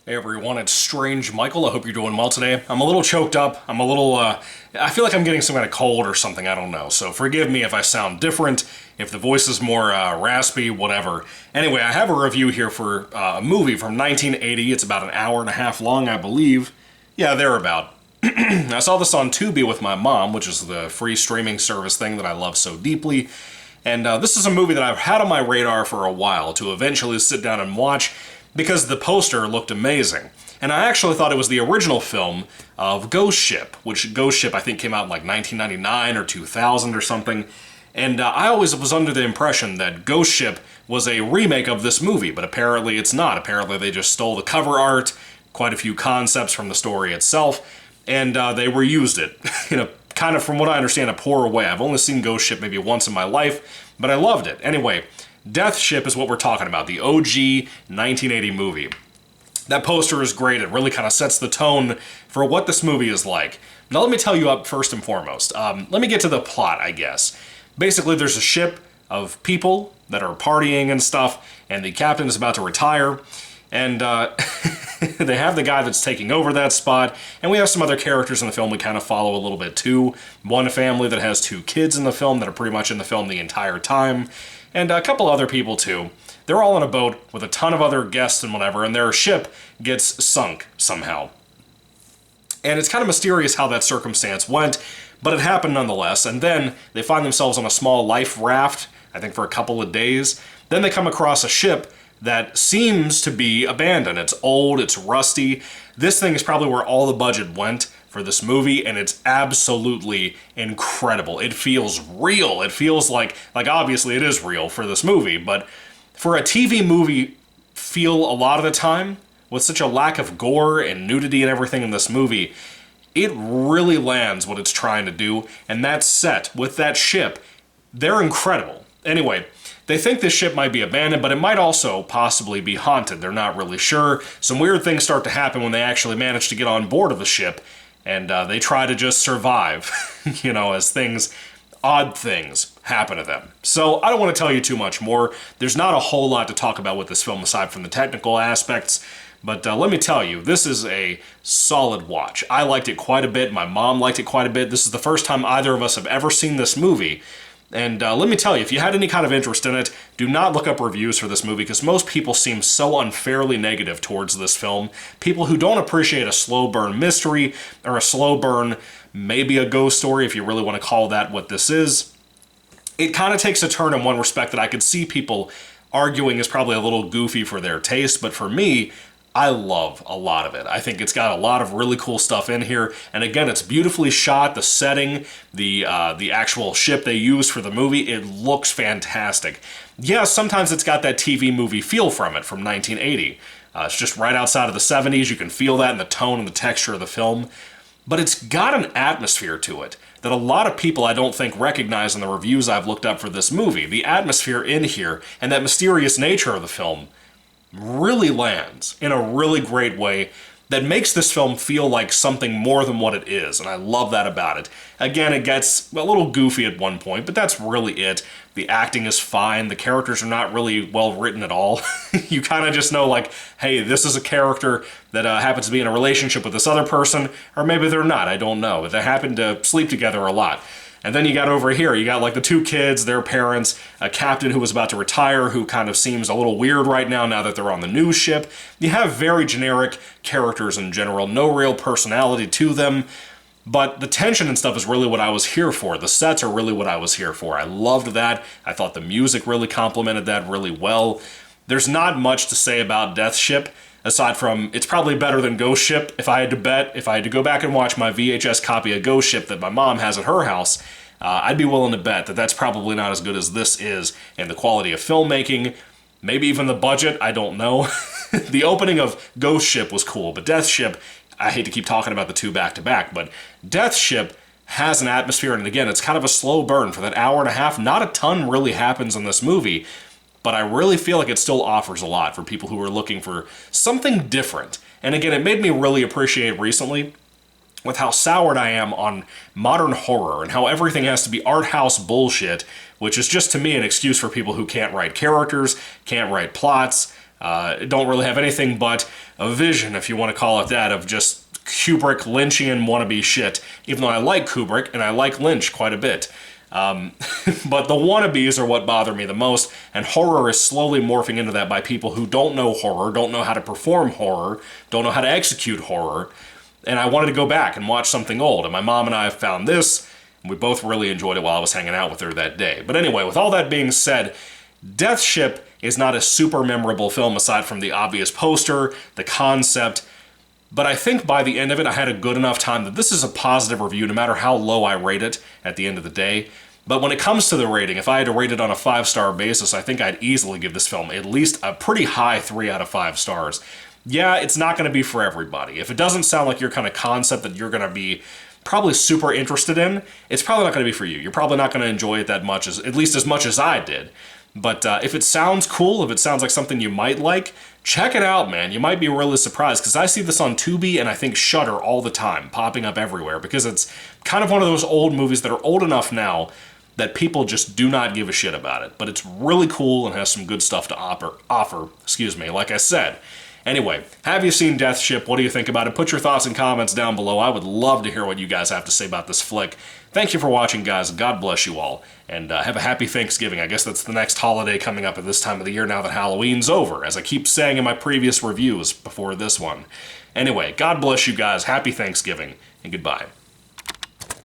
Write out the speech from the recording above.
Hey everyone, it's Strange Michael. I hope you're doing well today. I'm a little choked up. I feel like I'm getting some kind of cold or something, I don't know. So forgive me if I sound different, if the voice is more raspy, whatever. Anyway, I have a review here for a movie from 1980. It's about an hour and a half long, I believe. Yeah, thereabout. I saw this on Tubi with my mom, which is the free streaming service thing that I love so deeply. And this is a movie that I've had on my radar for a while to eventually sit down and watch, because the poster looked amazing. And I actually thought it was the original film of Ghost Ship, which Ghost Ship I think came out in like 1999 or 2000 or something. And I always was under the impression that Ghost Ship was a remake of this movie, but apparently it's not. Apparently they just stole the cover art, quite a few concepts from the story itself, and they reused it in a kind of, from what I understand, a poor way. I've only seen Ghost Ship maybe once in my life, but I loved it. Anyway, Death Ship is what we're talking about, the OG 1980 movie. That poster is great. It really kind of sets the tone for what this movie is like. Now let me tell you up first and foremost. Let me get to the plot, I guess. Basically, there's a ship of people that are partying and stuff, and the captain is about to retire, and they have the guy that's taking over that spot, and we have some other characters in the film we kind of follow a little bit too. One family that has two kids in the film that are pretty much in the film the entire time, and a couple other people too. They're all on a boat with a ton of other guests and whatever, and their ship gets sunk somehow. And it's kind of mysterious how that circumstance went, but it happened nonetheless, and then they find themselves on a small life raft, I think for a couple of days. Then they come across a ship that seems to be abandoned. It's old, it's rusty. This thing is probably where all the budget went for this movie, and it's absolutely incredible. It feels real. It feels like obviously it is real for this movie, but for a TV movie feel a lot of the time, with such a lack of gore and nudity and everything in this movie, it really lands what it's trying to do, and that set with that ship, they're incredible. Anyway, they think this ship might be abandoned, but it might also possibly be haunted. They're not really sure. Some weird things start to happen when they actually manage to get on board of the ship, and they try to just survive, as odd things happen to them. So I don't want to tell you too much more. There's not a whole lot to talk about with this film aside from the technical aspects, but let me tell you, this is a solid watch. I liked it quite a bit. My mom liked it quite a bit. This is the first time either of us have ever seen this movie. And let me tell you, if you had any kind of interest in it, do not look up reviews for this movie, because most people seem so unfairly negative towards this film. People who don't appreciate a slow burn mystery, or a slow burn, maybe a ghost story, if you really want to call that what this is. It kind of takes a turn in one respect that I could see people arguing is probably a little goofy for their taste, but for me, I love a lot of it. I think it's got a lot of really cool stuff in here, and again, it's beautifully shot. The setting, the actual ship they used for the movie, it looks fantastic. Yeah, sometimes it's got that TV movie feel from it, from 1980. It's just right outside of the 70s. You can feel that in the tone and the texture of the film, but it's got an atmosphere to it that a lot of people I don't think recognize in the reviews I've looked up for this movie. The atmosphere in here and that mysterious nature of the film really lands in a really great way that makes this film feel like something more than what it is, and I love that about it. Again, it gets a little goofy at one point, but that's really it. The acting is fine. The characters are not really well written at all. You kind of just know, like, hey, this is a character that happens to be in a relationship with this other person, or maybe they're not, I don't know. They happen to sleep together a lot. And then you got over here, you got like the two kids, their parents, a captain who was about to retire, who kind of seems a little weird right now that they're on the new ship. You have very generic characters in general, no real personality to them, but the tension and stuff is really what I was here for. The sets are really what I was here for. I loved that. I thought the music really complemented that really well. There's not much to say about Death Ship, aside from it's probably better than Ghost Ship. If I had to go back and watch my VHS copy of Ghost Ship that my mom has at her house, I'd be willing to bet that that's probably not as good as this is, and the quality of filmmaking, maybe even the budget, I don't know. The opening of Ghost Ship was cool, but Death Ship, I hate to keep talking about the two back-to-back, but Death Ship has an atmosphere, and again, it's kind of a slow burn for that hour and a half. Not a ton really happens in this movie, but I really feel like it still offers a lot for people who are looking for something different. And again, it made me really appreciate recently with how soured I am on modern horror and how everything has to be art house bullshit, which is just to me an excuse for people who can't write characters, can't write plots, Don't really have anything but a vision, if you want to call it that, of just Kubrick Lynchian wannabe shit, even though I like Kubrick and I like Lynch quite a bit. But the wannabes are what bother me the most, and horror is slowly morphing into that by people who don't know horror, don't know how to perform horror, don't know how to execute horror, and I wanted to go back and watch something old, and my mom and I found this, and we both really enjoyed it while I was hanging out with her that day. But anyway, with all that being said, Death Ship is not a super memorable film aside from the obvious poster, the concept, but I think by the end of it I had a good enough time that this is a positive review no matter how low I rate it at the end of the day. But when it comes to the rating, if I had to rate it on a 5-star basis, I think I'd easily give this film at least a pretty high 3 out of 5 stars. Yeah, it's not going to be for everybody. If it doesn't sound like your kind of concept that you're going to be probably super interested in, it's probably not going to be for you. You're probably not going to enjoy it that much, at least as much as I did. But if it sounds cool, if it sounds like something you might like, check it out, man. You might be really surprised, because I see this on Tubi and I think Shudder all the time, popping up everywhere, because it's kind of one of those old movies that are old enough now that people just do not give a shit about it. But it's really cool and has some good stuff to offer, like I said. Anyway, have you seen Death Ship? What do you think about it? Put your thoughts and comments down below. I would love to hear what you guys have to say about this flick. Thank you for watching, guys. God bless you all. And have a happy Thanksgiving. I guess that's the next holiday coming up at this time of the year now that Halloween's over, as I keep saying in my previous reviews before this one. Anyway, God bless you guys. Happy Thanksgiving, and goodbye.